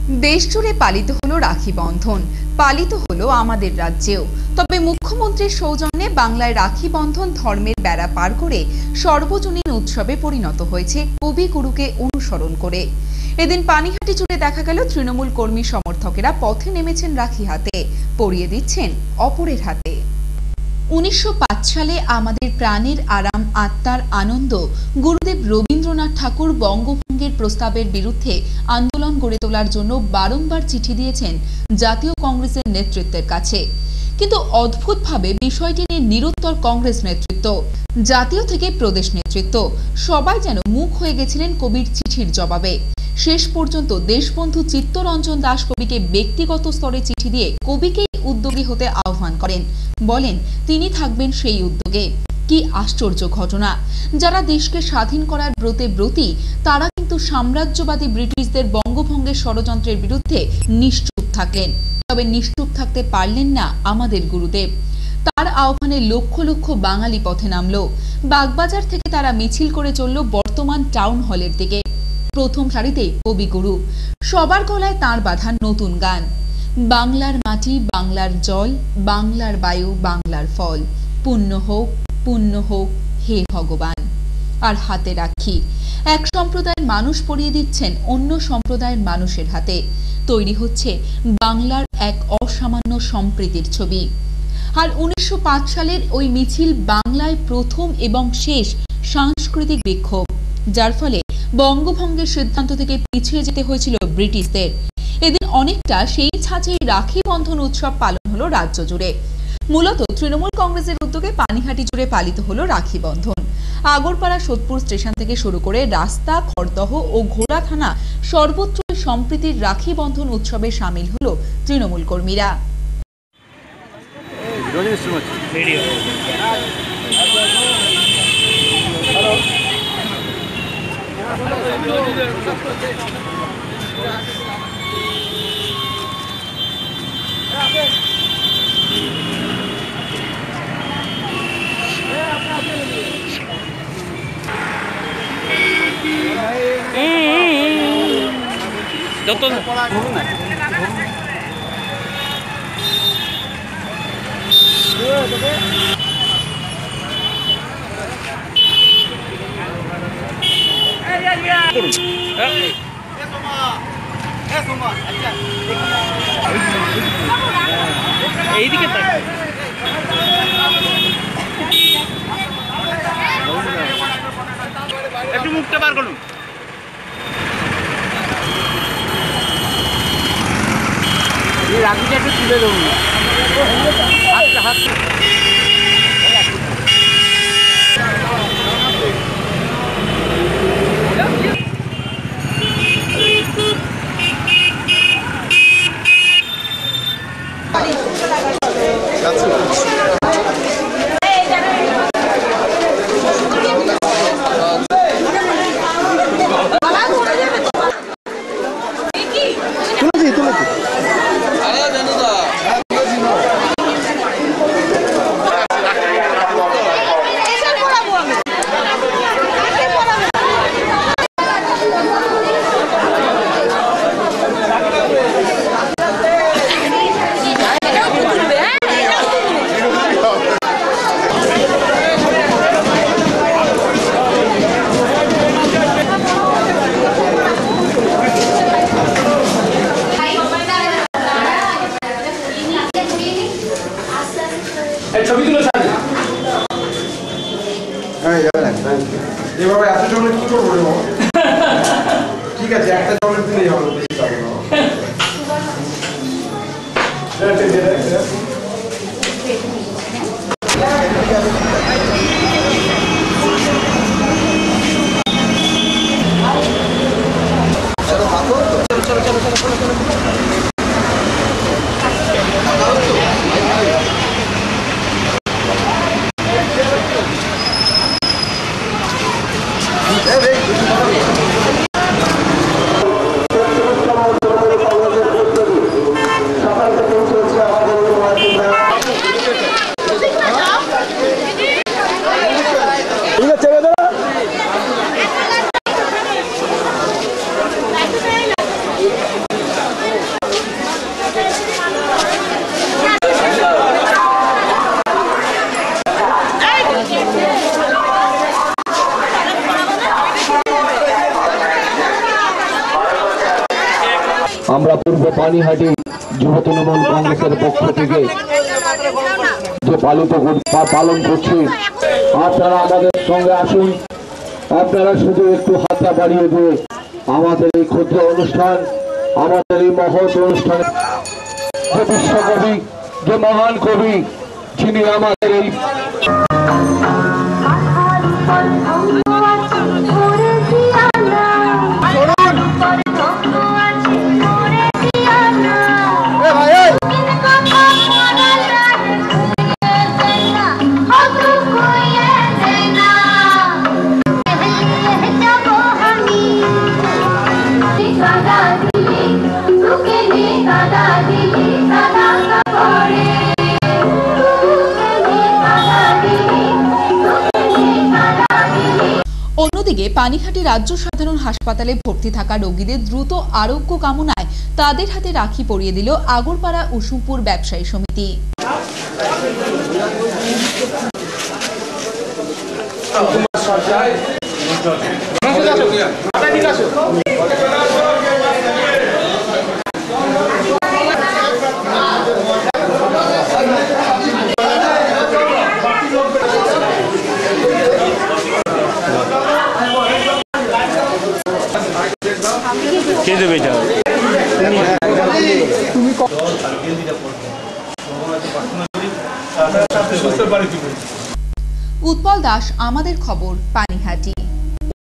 দেশ জুড়ে পালিত হলো রাখি বন্ধন, পালিত হলো আমাদের রাজ্যেও। তবে মুখ্যমন্ত্রীর সৌজন্যে বাংলায় রাখি বন্ধন ধর্মের বেড়া পার করে সর্বজনীন উৎসবে পরিণত হয়েছে কবিগুরুকে অনুসরণ করে। এদিন পানিহাটি জুড়ে দেখা গেল তৃণমূল কর্মী সমর্থকেরা পথে নেমেছেন রাখি হাতে, পরিয়ে দিচ্ছেন অপরের হাতে। 1905 সালে আমাদের প্রাণের আরাম আত্মার আনন্দ গুরুদেব রবীন্দ্রনাথ ঠাকুর বঙ্গভঙ্গের প্রস্তাবের বিরুদ্ধে আন্দোলন গড়ে তোলার জন্য বারংবার চিঠি দিয়েছেন জাতীয় কংগ্রেসের নেতৃত্বের কাছে। কিন্তু অদ্ভুতভাবে বিষয়টি নিয়ে নিরুত্তর কংগ্রেস নেতৃত্ব, জাতীয় থেকে প্রদেশ নেতৃত্ব সবাই যেন মুখ হয়ে গেছিলেন কবির চিঠির জবাবে। শেষ পর্যন্ত দেশবন্ধু চিত্তরঞ্জন দাস কবিকে ব্যক্তিগত স্তরে চিঠি দিয়ে কবিকেই উদ্যোগী হতে আহ্বান করেন, বলেন তিনি থাকবেন সেই উদ্যোগে। কি আশ্চর্য ঘটনা! যারা দেশকে স্বাধীন করার ব্রতে ব্রতী তারা কিন্তু সাম্রাজ্যবাদী ব্রিটিশদের বঙ্গভঙ্গের ষড়যন্ত্রের বিরুদ্ধে নিশ্চুপ থাকলেন। তবে নিশ্চুপ থাকতে পারলেন না আমাদের গুরুদেব। তার আহ্বানে লক্ষ লক্ষ বাঙালি পথে নামলো। বাগবাজার থেকে তারা মিছিল করে চলল বর্তমান টাউন হলের দিকে। প্রথম সারিতে কবিগুরু, সবার গলায় তাঁর বাঁধা নতুন গান, বাংলার মাটি বাংলার জল বাংলার বায়ু বাংলার ফল, পুণ্য হোক হে ভগবান। আর হাতে রাখি, এক সম্প্রদায়ের মানুষ পরিয়ে দিচ্ছেন অন্য সম্প্রদায়ের মানুষের হাতে। তৈরি হচ্ছে বাংলার এক অসামান্য সম্প্রীতির ছবি। আর 1905 সালের ওই মিছিল বাংলায় প্রথম এবং শেষ সাংস্কৃতিক বিক্ষোভ, যার ফলে বঙ্গভঙ্গের সিদ্ধান্ত থেকে পিছিয়ে যেতে হয়েছিল ব্রিটিশদের। এদিন অনেকটা সেই ছাঁচেই রাখি বন্ধন উৎসব পালন হলো রাজ্য জুড়ে। মূলত তৃণমূল কংগ্রেসের উদ্যোগে পানিহাটি জুড়ে পালিত হলো রাখি বন্ধন। আগরপাড়া সোদপুর স্টেশন থেকে শুরু করে রাস্তা, খড়দহ ও ঘোড়া থানা সর্বত্র সম্প্রীতির রাখি বন্ধন উৎসবে সামিল হলো তৃণমূল কর্মীরা। এইদিকে একটু মুখটা বার করুন। রাখিটা একটু তুলে দেবো হাত ছবি তুলো সাথে। হ্যাঁ যাবে না এভাবে এত চকলেট কি করবো রে বাবা? ঠিক আছে একটা চকলেট দিলেই হবে, বেশি যাবে না। আমরা পূর্ব পানিহাটি যুব তৃণমূল কংগ্রেসের পক্ষ থেকে যে পালন করছি, আপনারা আমাদের সঙ্গে আসুন। আপনারা শুধু একটু হাতটা বাড়িয়ে দিয়ে আমাদের এই ক্ষুদ্র অনুষ্ঠান, আমাদের এই মহৎ অনুষ্ঠানে যে বিশ্বকবি, যে মহান কবি, যিনি আমাদের এই অন্যদিকে পানিহাটি রাজ্য সাধারণ হাসপাতালে ভর্তি থাকা রোগীদের দ্রুত আরোগ্য কামনায় তাদের হাতে রাখি পরিয়ে দিল আগরপাড়া উসুমপুর ব্যবসায়ী সমিতি। উৎপল দাস, আমাদের খবর।